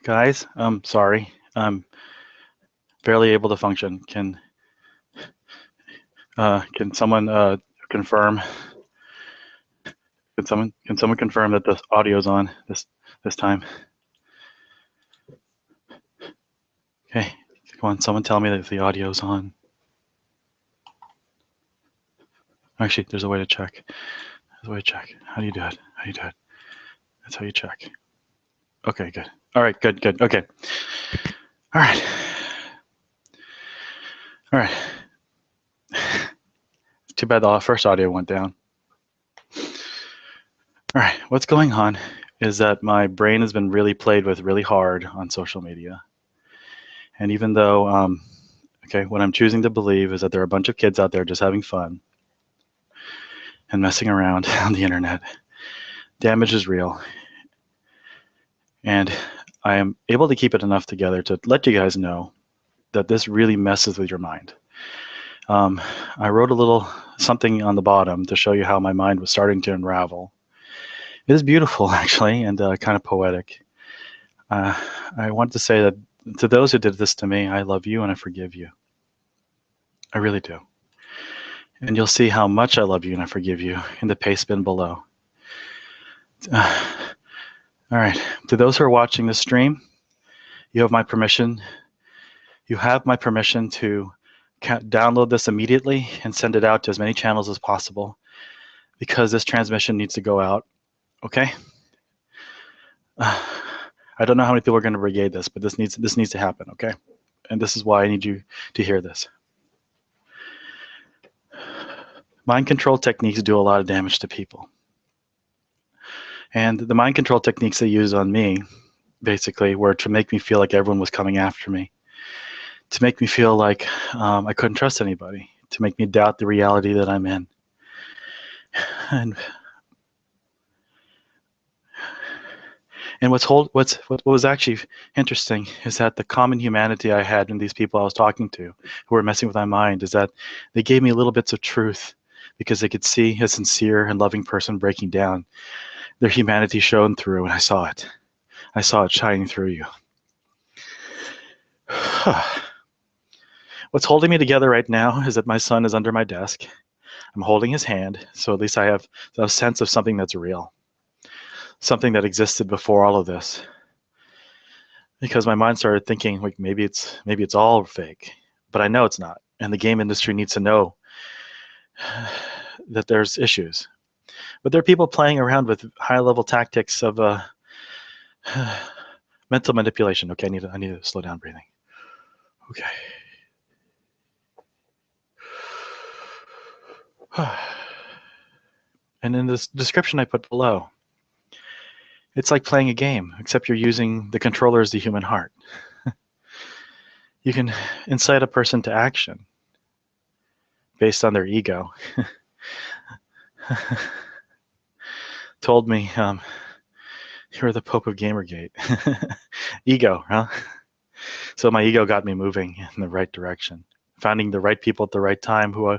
Guys, I'm sorry. I'm barely able to function. Can someone confirm? Can someone confirm that the audio's on this time? Okay, come on. Someone tell me that the audio's on. Actually, there's a way to check. There's a way to check. How do you do it? How do you do it? That's how you check. Okay, good. All right, good, good. Okay. All right. All right. Too bad the first audio went down. All right, what's going on is that my brain has been really played with really hard on social media. And even though, okay, what I'm choosing to believe is that there are a bunch of kids out there just having fun and messing around on the internet, damage is real. And I am able to keep it enough together to let you guys know that this really messes with your mind. I wrote a little something on the bottom to show you how my mind was starting to unravel. It is beautiful, actually, and kind of poetic. I want to say that to those who did this to me, I love you and I forgive you. I really do. And you'll see how much I love you and I forgive you in the paste bin below. All right. To those who are watching this stream, you have my permission. You have my permission to download this immediately and send it out to as many channels as possible because this transmission needs to go out. Okay? I don't know how many people are going to brigade this, but this needs to happen. Okay? And this is why I need you to hear this. Mind control techniques do a lot of damage to people. And the mind control techniques they used on me, basically, were to make me feel like everyone was coming after me, to make me feel like I couldn't trust anybody, to make me doubt the reality that I'm in. And what was actually interesting is that the common humanity I had in these people I was talking to who were messing with my mind is that they gave me little bits of truth because they could see a sincere and loving person breaking down. Their humanity shone through, and I saw it. I saw it shining through you. What's holding me together right now is that my son is under my desk. I'm holding his hand, so at least I have a sense of something that's real, something that existed before all of this. Because my mind started thinking, like, maybe it's all fake, but I know it's not, and the game industry needs to know that there's issues. But there are people playing around with high-level tactics of mental manipulation. Okay, I need to slow down breathing. Okay. And in this description I put below, it's like playing a game, except you're using the controller as the human heart. You can incite a person to action based on their ego. Told me, you're the Pope of Gamergate. Ego, huh? So my ego got me moving in the right direction, finding the right people at the right time who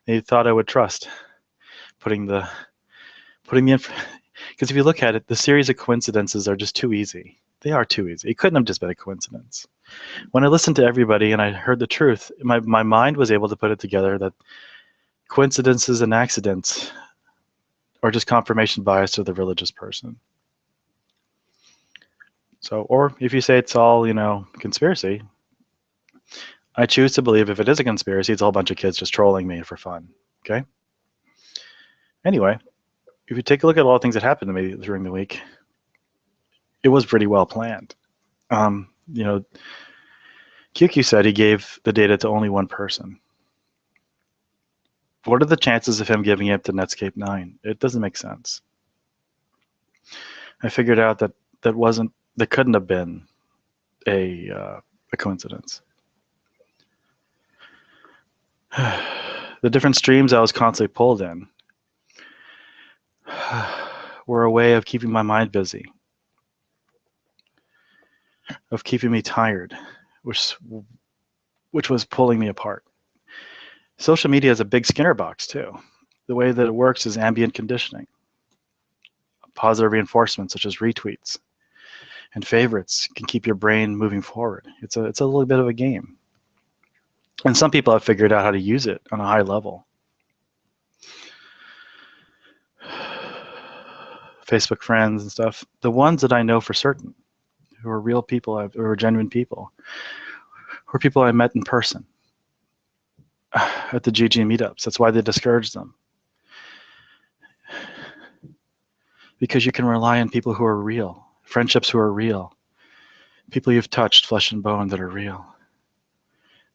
they thought I would trust. Putting the because if you look at it, the series of coincidences are just too easy. They are too easy. It couldn't have just been a coincidence. When I listened to everybody and I heard the truth, my mind was able to put it together that coincidences and accidents are just confirmation bias to the religious person. So, or if you say it's all, conspiracy, I choose to believe if it is a conspiracy, it's a whole bunch of kids just trolling me for fun, okay? Anyway, if you take a look at all the things that happened to me during the week, it was pretty well planned. QQ said he gave the data to only one person. What are the chances of him giving it to Netscape 9? It doesn't make sense. I figured out that couldn't have been a coincidence. The different streams I was constantly pulled in were a way of keeping my mind busy, of keeping me tired, which was pulling me apart. Social media is a big Skinner box too. The way that it works is ambient conditioning, positive reinforcement such as retweets, and favorites can keep your brain moving forward. It's a little bit of a game. And some people have figured out how to use it on a high level. Facebook friends and stuff. The ones that I know for certain, who are real people, who are genuine people, who are people I met in person at the GG meetups. That's why they discouraged them. Because you can rely on people who are real, friendships who are real, people you've touched, flesh and bone, that are real.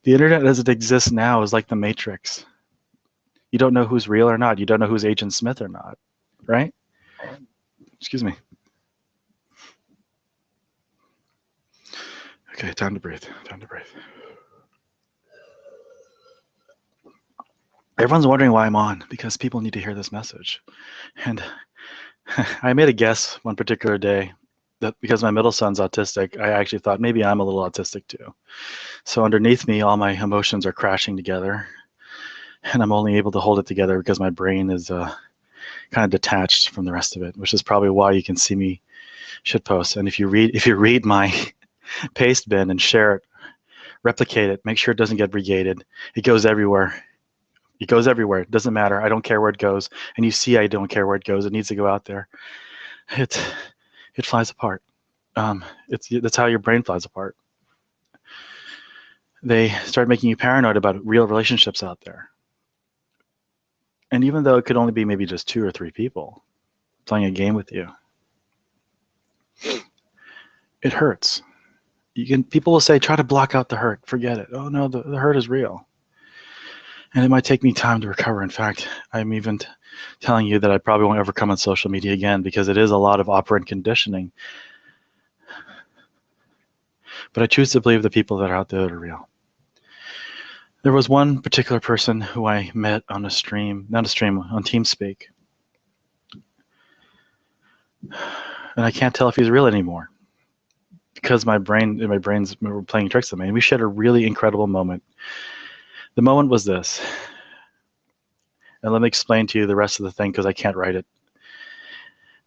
The internet as it exists now is like the Matrix. You don't know who's real or not. You don't know who's Agent Smith or not, right? Excuse me. Okay, time to breathe, time to breathe. Everyone's wondering why I'm on, because people need to hear this message. And I made a guess one particular day that because my middle son's autistic, I actually thought maybe I'm a little autistic too. So underneath me, all my emotions are crashing together, and I'm only able to hold it together because my brain is kind of detached from the rest of it, which is probably why you can see me shitpost. And if you read my paste bin and share it, replicate it, make sure it doesn't get brigaded. It goes everywhere. It goes everywhere. It doesn't matter. I don't care where it goes. And you see I don't care where it goes. It needs to go out there. It flies apart. That's how your brain flies apart. They start making you paranoid about real relationships out there. And even though it could only be maybe just 2 or 3 people playing a game with you, it hurts. People will say, try to block out the hurt. Forget it. Oh no, the hurt is real. And it might take me time to recover. In fact, I'm even telling you that I probably won't ever come on social media again, because it is a lot of operant conditioning. But I choose to believe the people that are out there that are real. There was one particular person who I met on a stream, on TeamSpeak. And I can't tell if he's real anymore, because my brain's playing tricks on me. And we shared a really incredible moment. The moment was this. And let me explain to you the rest of the thing, because I can't write it.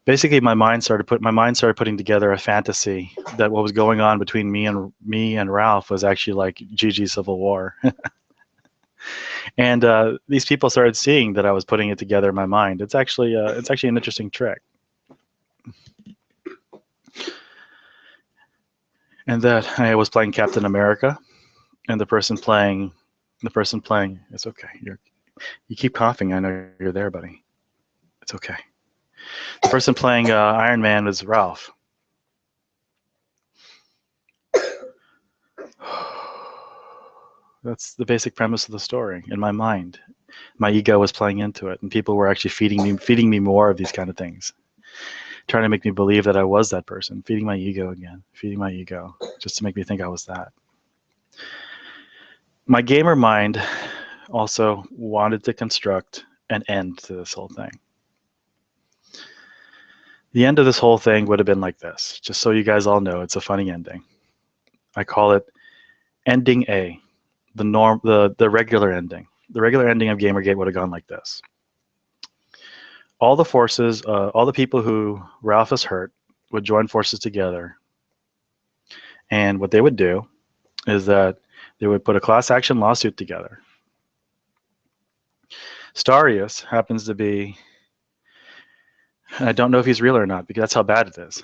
Basically, my mind started putting together a fantasy that what was going on between me and Ralph was actually like GG Civil War. And these people started seeing that I was putting it together in my mind. It's actually an interesting trick. And that I was playing Captain America, and the person playing, it's okay. You keep coughing. I know you're there, buddy. It's okay. The person playing Iron Man was Ralph. That's the basic premise of the story in my mind. My ego was playing into it, and people were actually feeding me more of these kind of things, trying to make me believe that I was that person, feeding my ego again, feeding my ego, just to make me think I was that. My gamer mind also wanted to construct an end to this whole thing. The end of this whole thing would have been like this, just so you guys all know. It's a funny ending. I call it ending A. The regular ending. The regular ending of Gamergate would have gone like this. All the forces, all the people who Ralph has hurt would join forces together. And what they would do is that they would put a class action lawsuit together. Starius happens to be, I don't know if he's real or not, because that's how bad it is.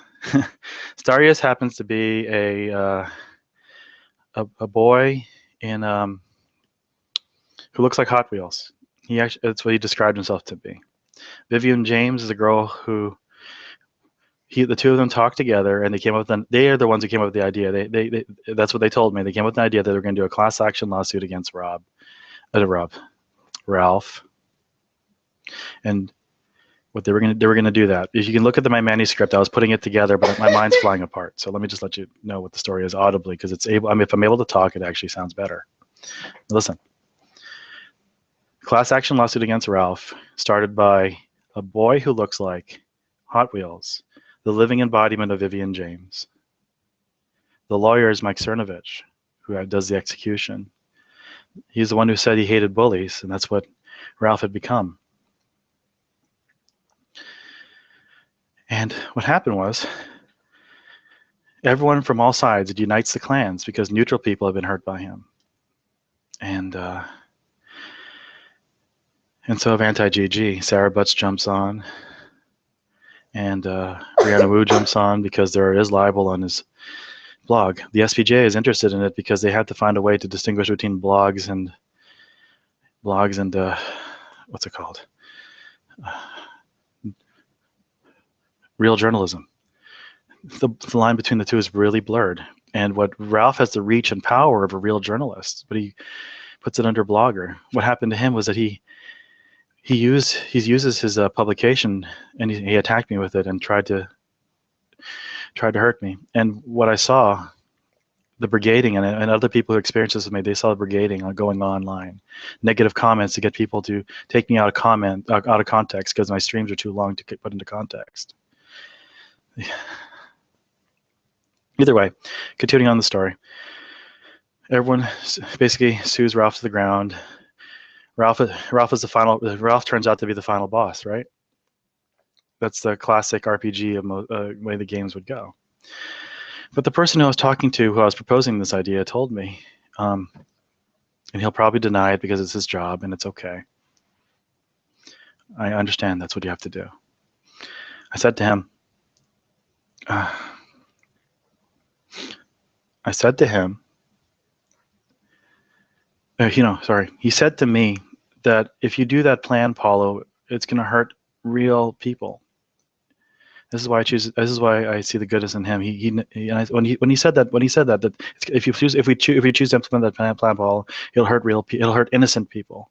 Starius happens to be a boy in who looks like Hot Wheels. That's what he described himself to be. Vivian James is a girl who the two of them talked together, and they are the ones who came up with the idea. That's what they told me. They came up with an idea that they were going to do a class action lawsuit against Ralph, and what they were going to do that. If you can look at my manuscript, I was putting it together, but my mind's flying apart. So let me just let you know what the story is audibly, because if I'm able to talk, it actually sounds better. Listen. Class action lawsuit against Ralph, started by a boy who looks like Hot Wheels, the living embodiment of Vivian James. The lawyer is Mike Cernovich, who does the execution. He's the one who said he hated bullies, and that's what Ralph had become. And what happened was, Everyone from all sides, it unites the clans because neutral people have been hurt by him. And so of anti-GG, Sarah Butts jumps on, and Brianna Wu jumps on because there is libel on his blog. The SPJ is interested in it because they have to find a way to distinguish between blogs and what's it called? Real journalism. The line between the two is really blurred. And what Ralph has the reach and power of a real journalist, but he puts it under blogger. What happened to him was that he uses his publication, and he attacked me with it and tried to hurt me. And what I saw, the brigading, and other people who experienced this with me, they saw the brigading going online, negative comments to get people to take me out of context because my streams are too long to put into context. Either way, continuing on the story, everyone basically sues Ralph to the ground. Ralph is the final. Ralph turns out to be the final boss, right? That's the classic RPG way the games would go. But the person who I was talking to, who I was proposing this idea, told me, and he'll probably deny it because it's his job and it's okay. I understand that's what you have to do. I said to him, he said to me that if you do that plan, Paulo, it's going to hurt real people. This is why I choose. This is why I see the goodness in him. When he said that if you choose to implement that plan, Paulo, it'll hurt innocent people.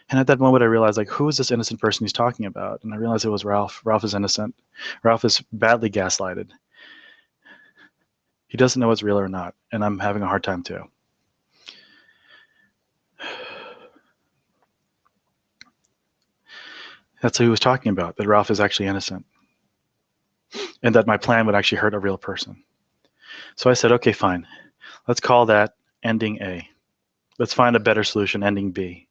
And at that moment, I realized, like, who is this innocent person he's talking about? And I realized it was Ralph. Ralph is innocent. Ralph is badly gaslighted. He doesn't know what's real or not, and I'm having a hard time too. That's who he was talking about, that Ralph is actually innocent, and that my plan would actually hurt a real person. So I said, okay, fine. Let's call that ending A. Let's find a better solution, ending B.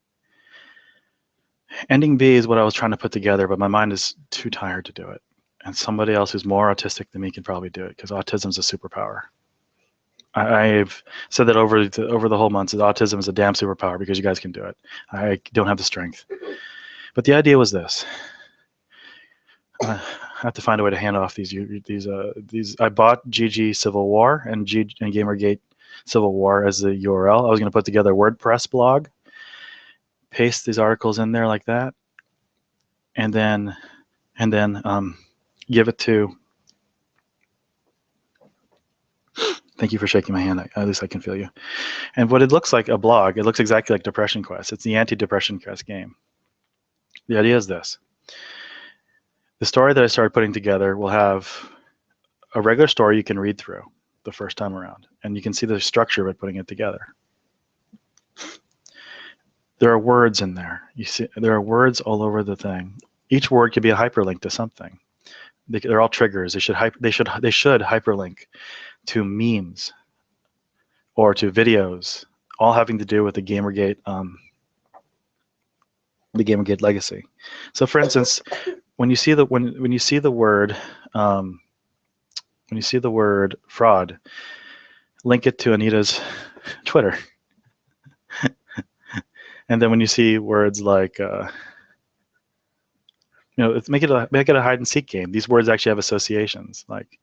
Ending B is what I was trying to put together, but my mind is too tired to do it. And somebody else who's more autistic than me can probably do it, because autism is a superpower. I've said that over the whole month, that autism is a damn superpower because you guys can do it. I don't have the strength. But the idea was this. I have to find a way to hand off these. I bought GG Civil War and Gamergate Civil War as the URL. I was going to put together a WordPress blog, paste these articles in there like that, and then give it to. Thank you for shaking my hand. At least I can feel you. And what it looks like, a blog, it looks exactly like Depression Quest. It's the anti-Depression Quest game. The idea is this. The story that I started putting together will have a regular story you can read through the first time around, and you can see the structure of it putting it together. There are words in there. You see, there are words all over the thing. Each word could be a hyperlink to something. They're all triggers. They should hyperlink to memes or to videos, all having to do with the Gamergate legacy. So, for instance, when you see the word fraud, link it to Anita's Twitter. And then when you see words like make it a hide and seek game. These words actually have associations. Like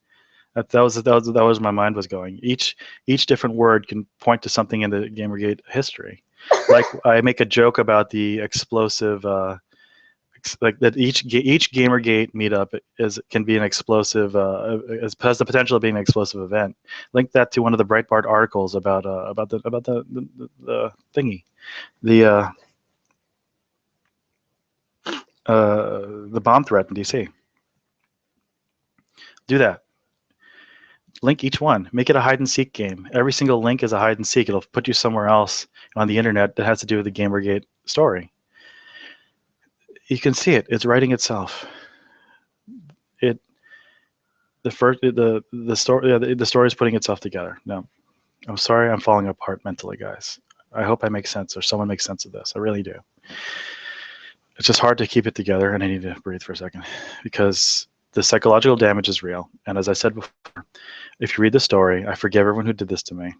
that was where my mind was going. Each different word can point to something in the Gamergate history. Like I make a joke about the explosive, like that each Gamergate meetup can be an explosive, has the potential of being an explosive event. Link that to one of the Breitbart articles about the thingy, the bomb threat in DC. Do that. Link each one. Make it a hide and seek game. Every single link is a hide and seek. It'll put you somewhere else on the internet that has to do with the Gamergate story. You can see it. It's writing itself. The story is putting itself together. No, I'm sorry, I'm falling apart mentally, guys. I hope I make sense, or someone makes sense of this. I really do. It's just hard to keep it together, and I need to breathe for a second because The psychological damage is real. And as I said before, if you read the story, I forgive everyone who did this to me.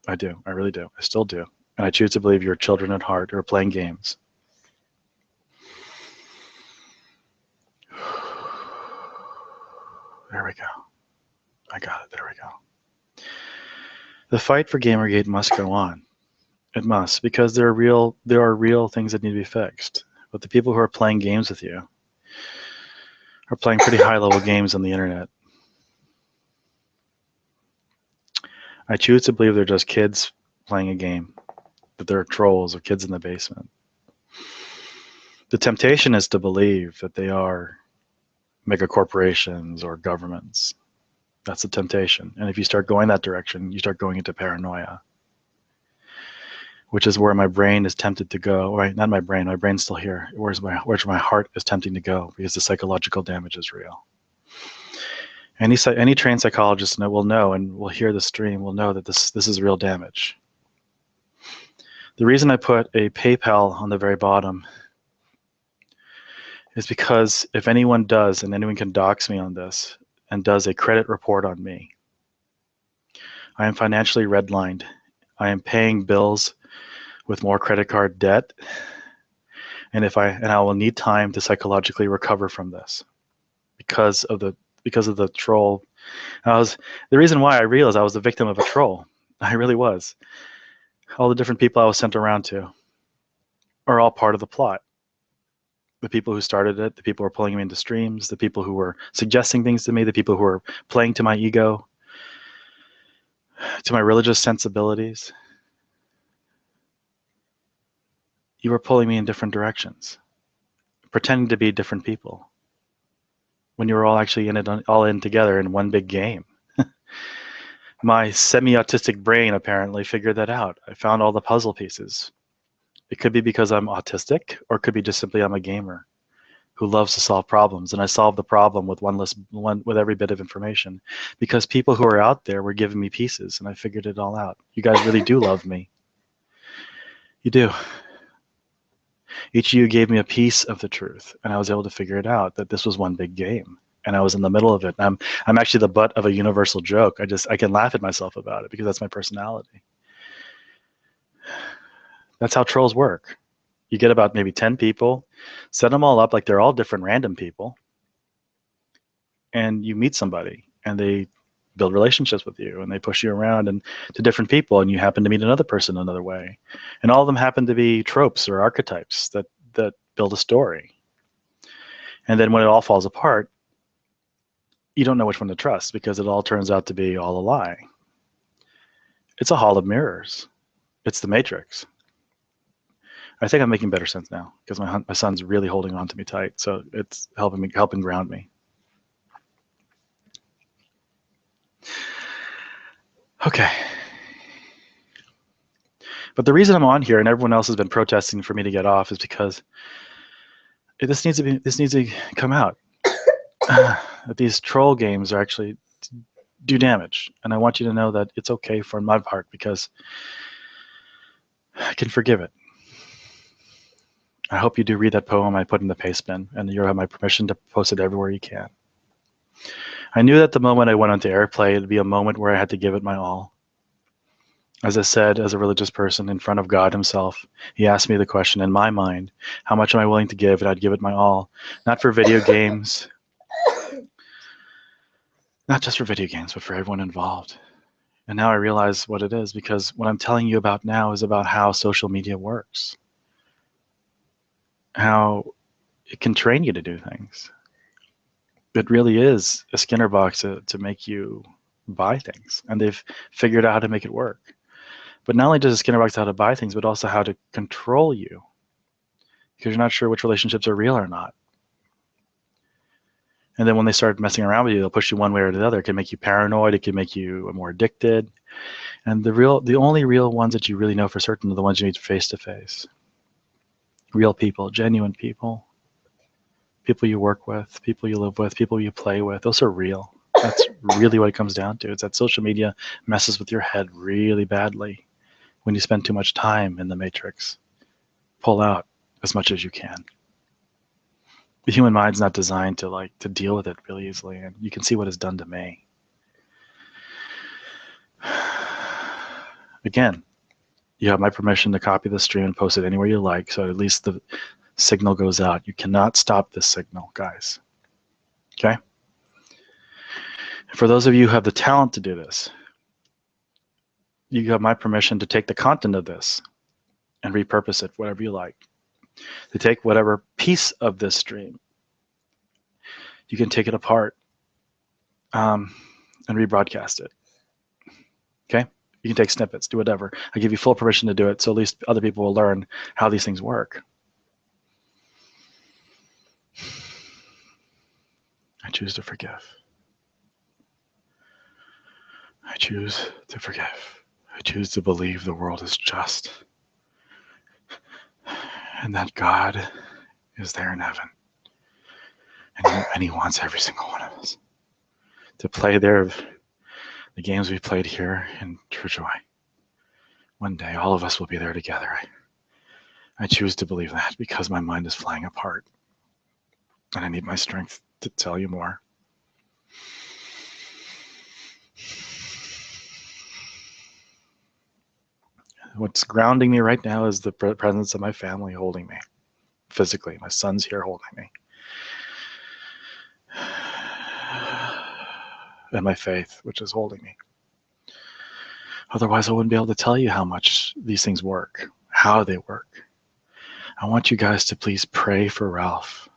I do. I really do. I still do. And I choose to believe you're children at heart who are playing games. There we go. I got it. There we go. The fight for Gamergate must go on. It must, because there are real things that need to be fixed. But the people who are playing games with you are playing pretty high-level games on the internet. I choose to believe they're just kids playing a game, that they're trolls or kids in the basement. The temptation is to believe that they are mega corporations or governments. That's the temptation. And if you start going that direction, you start going into paranoia, which is where my brain is tempted to go. Right, not my brain's still here. Where's my heart is tempting to go, because the psychological damage is real. Any trained psychologist will know, and will hear the stream, will know that this is real damage. The reason I put a PayPal on the very bottom is because if anyone does, and anyone can dox me on this, and does a credit report on me, I am financially redlined. I am paying bills with more credit card debt, and I will need time to psychologically recover from this because of the troll. The reason why I realized I was the victim of a troll. I really was. All the different people I was sent around to are all part of the plot. The people who started it, the people who were pulling me into streams, the people who were suggesting things to me, the people who were playing to my ego, to my religious sensibilities. You were pulling me in different directions, pretending to be different people, when you were all actually all in together in one big game. My semi-autistic brain apparently figured that out. I found all the puzzle pieces. It could be because I'm autistic, or it could be just simply I'm a gamer who loves to solve problems, and I solved the problem with with every bit of information, because people who are out there were giving me pieces, and I figured it all out. You guys really do love me. You do. Each of you gave me a piece of the truth, and I was able to figure it out, that this was one big game, and I was in the middle of it. I'm actually the butt of a universal joke. I can laugh at myself about it because that's my personality. That's how trolls work. You get about maybe 10 people, set them all up like they're all different random people, and you meet somebody, and they build relationships with you, and they push you around and to different people, and you happen to meet another person another way. And all of them happen to be tropes or archetypes that build a story. And then when it all falls apart, you don't know which one to trust, because it all turns out to be all a lie. It's a hall of mirrors. It's the Matrix. I think I'm making better sense now, because my son's really holding on to me tight, so it's helping ground me. Okay. But the reason I'm on here and everyone else has been protesting for me to get off is because this needs to come out. That these troll games are actually do damage, and I want you to know that it's okay for my part, because I can forgive it. I hope you do read that poem I put in the paste bin, and you have my permission to post it everywhere you can. I knew that the moment I went onto airplay, it'd be a moment where I had to give it my all. As I said, as a religious person in front of God himself, he asked me the question in my mind, how much am I willing to give? And I'd give it my all. Not for video games, not just for video games, but for everyone involved. And now I realize what it is, because what I'm telling you about now is about how social media works. How it can train you to do things. It really is a Skinner box to make you buy things, and they've figured out how to make it work. But not only does a Skinner box how to buy things, but also how to control you, because you're not sure which relationships are real or not. And then when they start messing around with you, they'll push you one way or the other. It can make you paranoid. It can make you more addicted. And the only real ones that you really know for certain are the ones you meet face to face. Real people, genuine people. People you work with, people you live with, people you play with. Those are real. That's really what it comes down to. It's that social media messes with your head really badly when you spend too much time in the Matrix. Pull out as much as you can. The human mind's not designed to deal with it really easily, and you can see what it's done to me. Again, you have my permission to copy the stream and post it anywhere you like, so at least the signal goes out. You cannot stop this signal, guys. Okay? For those of you who have the talent to do this, you have my permission to take the content of this and repurpose it whatever you like. To take whatever piece of this stream, you can take it apart and rebroadcast it. Okay? You can take snippets, do whatever. I give you full permission to do it, so at least other people will learn how these things work. I choose to forgive. I choose to forgive. I choose to believe the world is just and that God is there in heaven. And he wants every single one of us to play the games we played here in true joy. One day, all of us will be there together. I choose to believe that because my mind is flying apart. And I need my strength to tell you more. What's grounding me right now is the presence of my family holding me physically. My son's here holding me. And my faith, which is holding me. Otherwise, I wouldn't be able to tell you how much these things work, how they work. I want you guys to please pray for Ralph.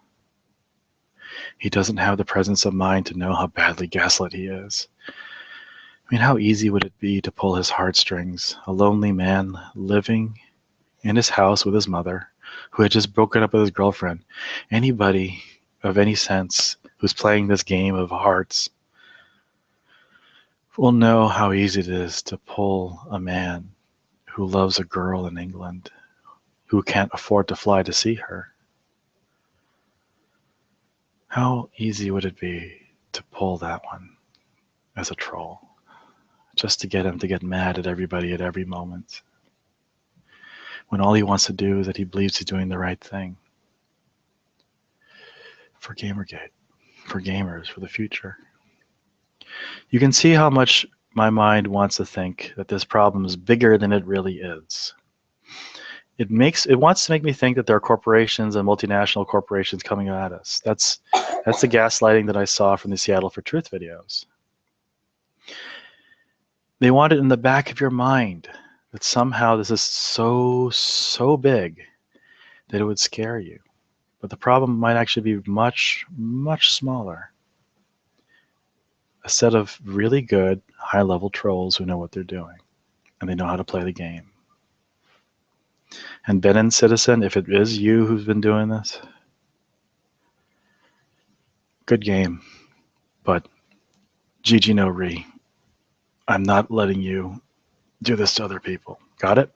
He doesn't have the presence of mind to know how badly gaslit he is. I mean, how easy would it be to pull his heartstrings? A lonely man living in his house with his mother, who had just broken up with his girlfriend. Anybody of any sense who's playing this game of hearts will know how easy it is to pull a man who loves a girl in England who can't afford to fly to see her. How easy would it be to pull that one as a troll, just to get him to get mad at everybody at every moment, when all he wants to do is that he believes he's doing the right thing for Gamergate, for gamers, for the future. You can see how much my mind wants to think that this problem is bigger than it really is. It wants to make me think that there are corporations and multinational corporations coming at us. That's the gaslighting that I saw from the Seattle for Truth videos. They want it in the back of your mind that somehow this is so big that it would scare you. But the problem might actually be much, much smaller. A set of really good, high-level trolls who know what they're doing, and they know how to play the game. And Ben and Citizen, if it is you who's been doing this, good game, but GG no re. I'm not letting you do this to other people. Got it?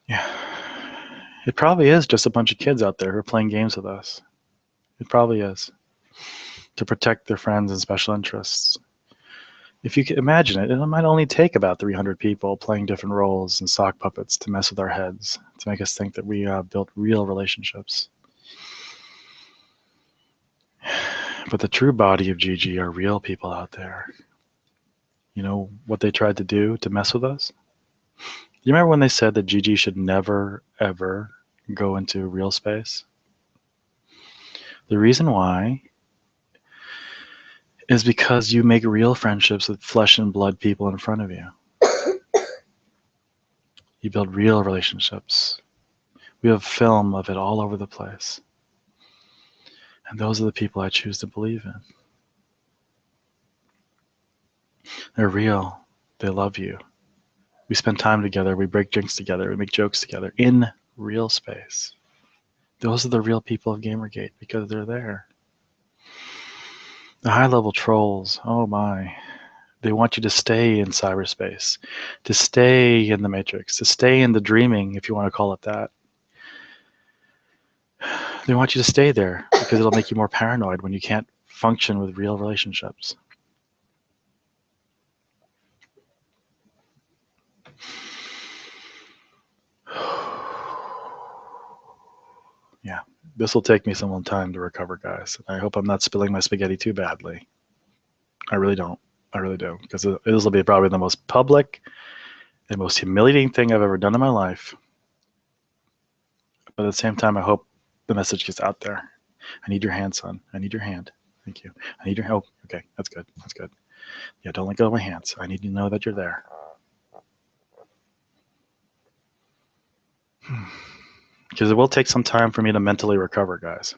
Yeah. It probably is just a bunch of kids out there who are playing games with us. It probably is. To protect their friends and special interests. If you can imagine it, it might only take about 300 people playing different roles and sock puppets to mess with our heads, to make us think that we built real relationships. But the true body of GG are real people out there. You know what they tried to do to mess with us? You remember when they said that GG should never, ever go into real space? The reason why is because you make real friendships with flesh and blood people in front of you. You build real relationships. We have film of it all over the place. And those are the people I choose to believe in. They're real. They love you. We spend time together. We break drinks together. We make jokes together in real space. Those are the real people of Gamergate because they're there. The high-level trolls, oh my. They want you to stay in cyberspace, to stay in the Matrix, to stay in the dreaming, if you want to call it that. They want you to stay there because it'll make you more paranoid when you can't function with real relationships. This will take me some time to recover, guys. I hope I'm not spilling my spaghetti too badly. I really don't. I really do. Because this will be probably the most public and most humiliating thing I've ever done in my life. But at the same time, I hope the message gets out there. I need your hand, son. I need your hand. Thank you. I need your help. Okay, that's good. That's good. Yeah, don't let go of my hands. I need to know that you're there. Because it will take some time for me to mentally recover, guys.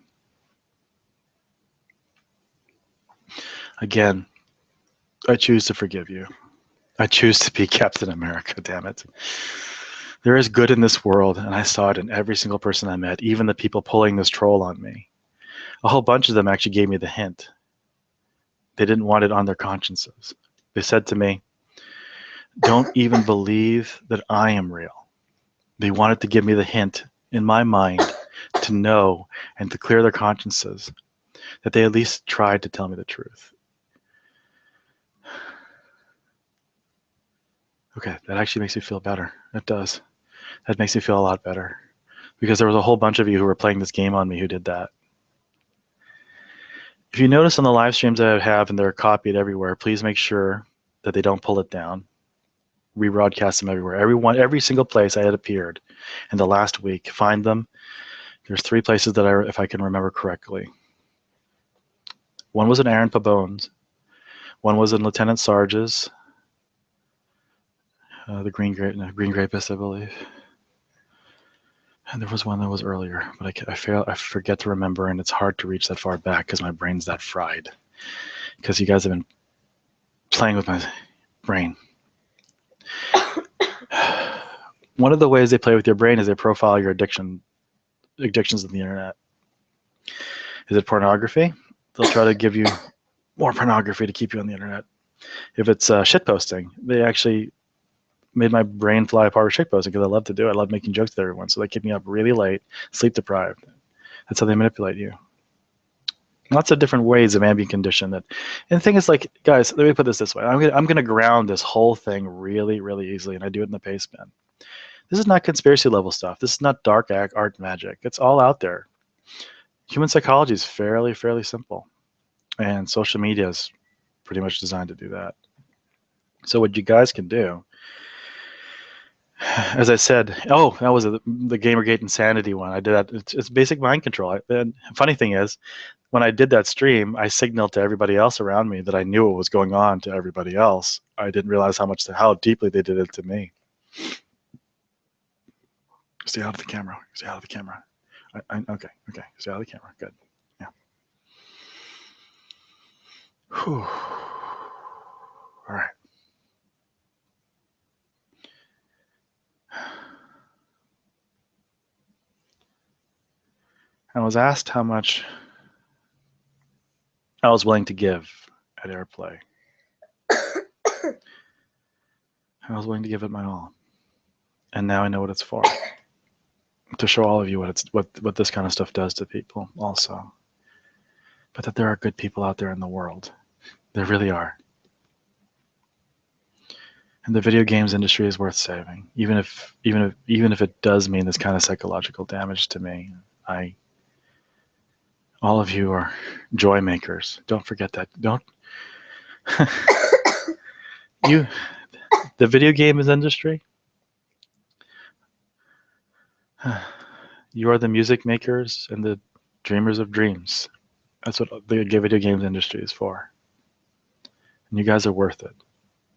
Again, I choose to forgive you. I choose to be Captain America, damn it. There is good in this world, and I saw it in every single person I met, even the people pulling this troll on me. A whole bunch of them actually gave me the hint. They didn't want it on their consciences. They said to me, don't even believe that I am real. They wanted to give me the hint in my mind to know and to clear their consciences that they at least tried to tell me the truth. Okay, that actually makes me feel better. It does. That makes me feel a lot better. Because there was a whole bunch of you who were playing this game on me who did that. If you notice on the live streams that I have and they're copied everywhere, please make sure that they don't pull it down. Rebroadcast them everywhere. Every single place I had appeared in the last week. Find them. There's 3 places that if I can remember correctly. One was in Aaron Pabone's. One was in Lieutenant Sarge's. The Green Grapist, I believe. And there was one that was earlier, but I forget to remember, and it's hard to reach that far back because my brain's that fried. Because you guys have been playing with my brain. One of the ways they play with your brain is they profile your addictions on the internet. Is it pornography? They'll try to give you more pornography to keep you on the internet. If it's shitposting, they actually made my brain fly apart with shitposting because I love to do it. I love making jokes with everyone. So they keep me up really late, sleep deprived. That's how they manipulate you. Lots of different ways of ambient condition. And the thing is, like, guys, let me put this way. I'm gonna ground this whole thing really, really easily, and I do it in the paste pen. This is not conspiracy level stuff. This is not dark art magic. It's all out there. Human psychology is fairly simple, and social media is pretty much designed to do that. So what you guys can do, as I said, that was the Gamergate Insanity one. I did that. It's basic mind control. And funny thing is, when I did that stream, I signaled to everybody else around me that I knew what was going on to everybody else. I didn't realize how deeply they did it to me. Stay out of the camera. Stay out of the camera. Okay. Stay out of the camera. Good. Yeah. Whew. All right. I was asked how much I was willing to give at Airplay. I was willing to give it my all. And now I know what it's for. To show all of you what this kind of stuff does to people also. But that there are good people out there in the world. There really are. And the video games industry is worth saving. Even if it does mean this kind of psychological damage to me. All of you are joy makers. Don't forget that. The video games industry, you are the music makers and the dreamers of dreams. That's what the video games industry is for. And you guys are worth it.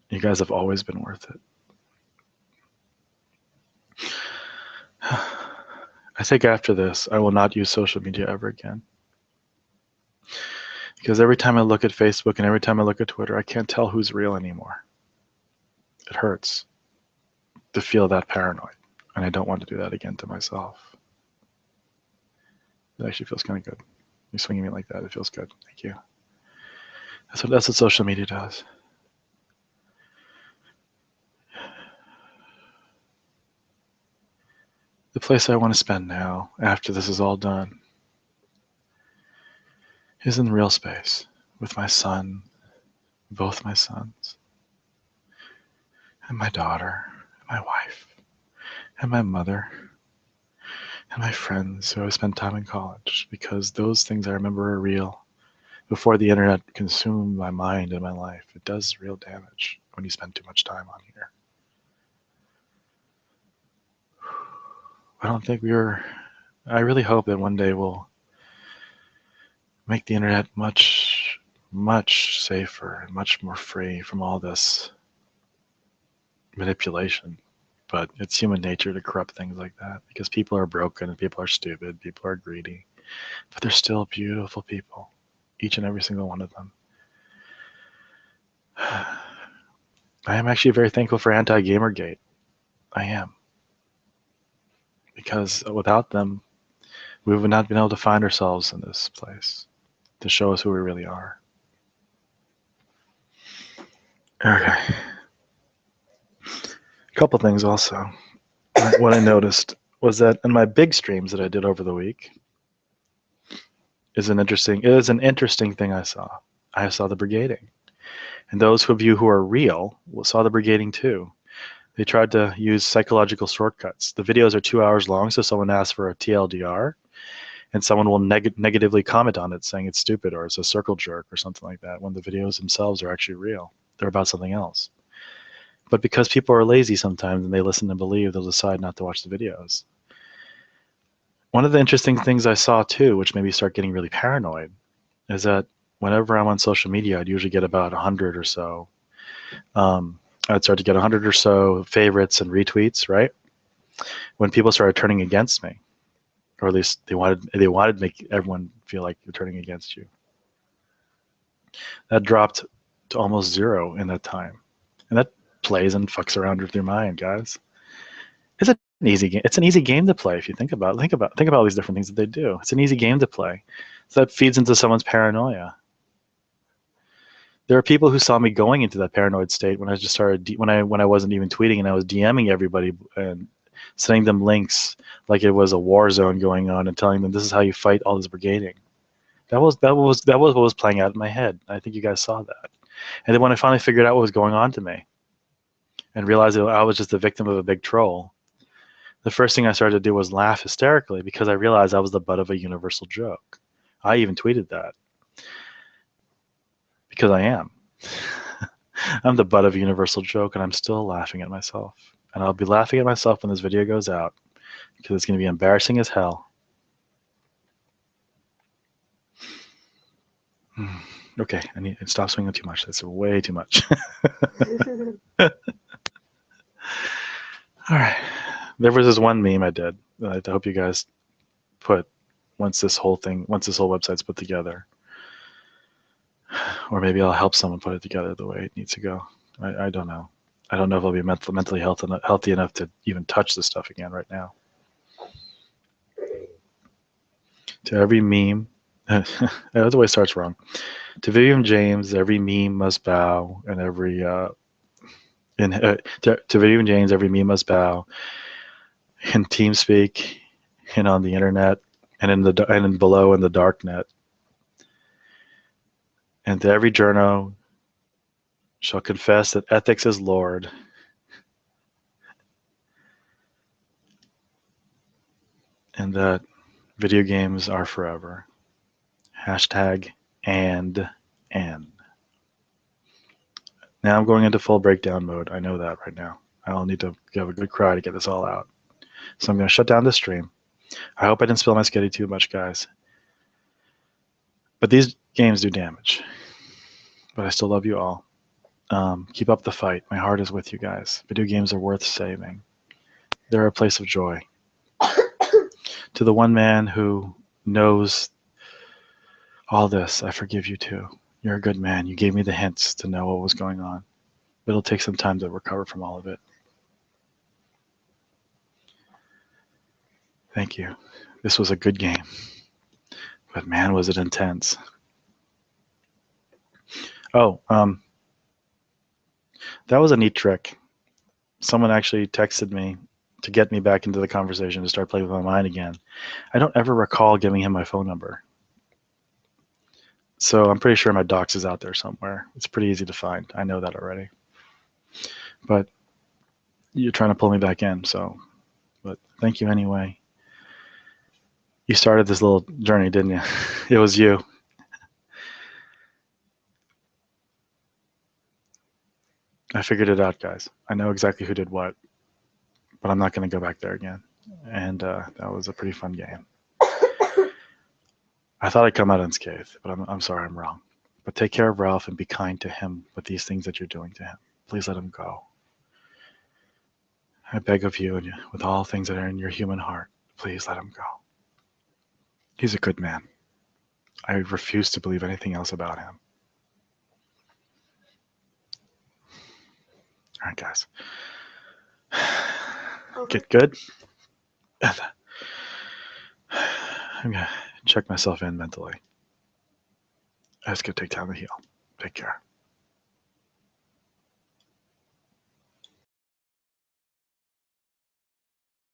You guys have always been worth it. I think after this, I will not use social media ever again. Because every time I look at Facebook and every time I look at Twitter, I can't tell who's real anymore. It hurts to feel that paranoid. And I don't want to do that again to myself. It actually feels kind of good. You're swinging me like that. It feels good. Thank you. That's what social media does. The place I want to spend now, after this is all done, is in real space with my son, both my sons, and my daughter, and my wife, and my mother, and my friends who I spent time in college, because those things I remember are real. Before the internet consumed my mind and my life, it does real damage when you spend too much time on here. I really hope that one day we'll make the internet much, much safer and much more free from all this manipulation. But it's human nature to corrupt things like that because people are broken and people are stupid, people are greedy, but they're still beautiful people, each and every single one of them. I am actually very thankful for anti-Gamergate. I am. Because without them, we would not have been able to find ourselves in this place to show us who we really are. Okay. A couple things also. What I noticed was that in my big streams that I did over the week is an interesting thing I saw. I saw the brigading. And those of you who are real saw the brigading too. They tried to use psychological shortcuts. The videos are 2 hours long, so someone asks for a TLDR, and someone will negatively comment on it, saying it's stupid or it's a circle jerk or something like that, when the videos themselves are actually real. They're about something else. But because people are lazy sometimes and they listen and believe, they'll decide not to watch the videos. One of the interesting things I saw too, which made me start getting really paranoid, is that whenever I'm on social media, I'd usually get about 100 or so. I'd start to get 100 or so favorites and retweets, right? When people started turning against me, or at least they wanted to make everyone feel like you're turning against you. That dropped to almost 0 in that time. And that plays and fucks around with your mind, guys. It's an easy game. It's an easy game to play if you think about it. Think about all these different things that they do. It's an easy game to play. So that feeds into someone's paranoia. There are people who saw me going into that paranoid state when I just started when I wasn't even tweeting and I was DMing everybody and sending them links like it was a war zone going on and telling them this is how you fight all this brigading. That was what was playing out in my head. I think you guys saw that. And then when I finally figured out what was going on to me and realized that I was just the victim of a big troll, the first thing I started to do was laugh hysterically because I realized I was the butt of a universal joke. I even tweeted that. Because I am. I'm the butt of a universal joke and I'm still laughing at myself. And I'll be laughing at myself when this video goes out because it's going to be embarrassing as hell. Okay, I need to stop swinging too much. That's way too much. All right. There was this one meme I did that I hope you guys put once this whole website's put together. Or maybe I'll help someone put it together the way it needs to go. I don't know. I don't know if I'll be mentally healthy enough to even touch this stuff again right now. To every meme, the way it starts wrong. To Vivian James, every meme must bow, and every to Vivian James, every meme must bow. In TeamSpeak, and on the internet, and below in the darknet. And to every journo shall confess that ethics is Lord. And that video games are forever. Hashtag and N. Now I'm going into full breakdown mode. I know that right now. I'll need to have a good cry to get this all out. So I'm going to shut down the stream. I hope I didn't spill my sketty too much, guys. But these games do damage. But I still love you all. Keep up the fight. My heart is with you guys. Video games are worth saving. They're a place of joy. To the one man who knows all this, I forgive you too. You're a good man. You gave me the hints to know what was going on. But it'll take some time to recover from all of it. Thank you. This was a good game. But man, was it intense. Oh, that was a neat trick. Someone actually texted me to get me back into the conversation to start playing with my mind again. I don't ever recall giving him my phone number. So I'm pretty sure my docs is out there somewhere. It's pretty easy to find. I know that already. But you're trying to pull me back in, so. But thank you anyway. You started this little journey, didn't you? It was you. I figured it out, guys. I know exactly who did what, but I'm not going to go back there again. And that was a pretty fun game. I thought I'd come out unscathed, but I'm sorry, I'm wrong. But take care of Ralph and be kind to him with these things that you're doing to him. Please let him go. I beg of you, and with all things that are in your human heart, please let him go. He's a good man. I refuse to believe anything else about him. All right, guys. Get good. I'm going to check myself in mentally. I just got to take time to heal. Take care.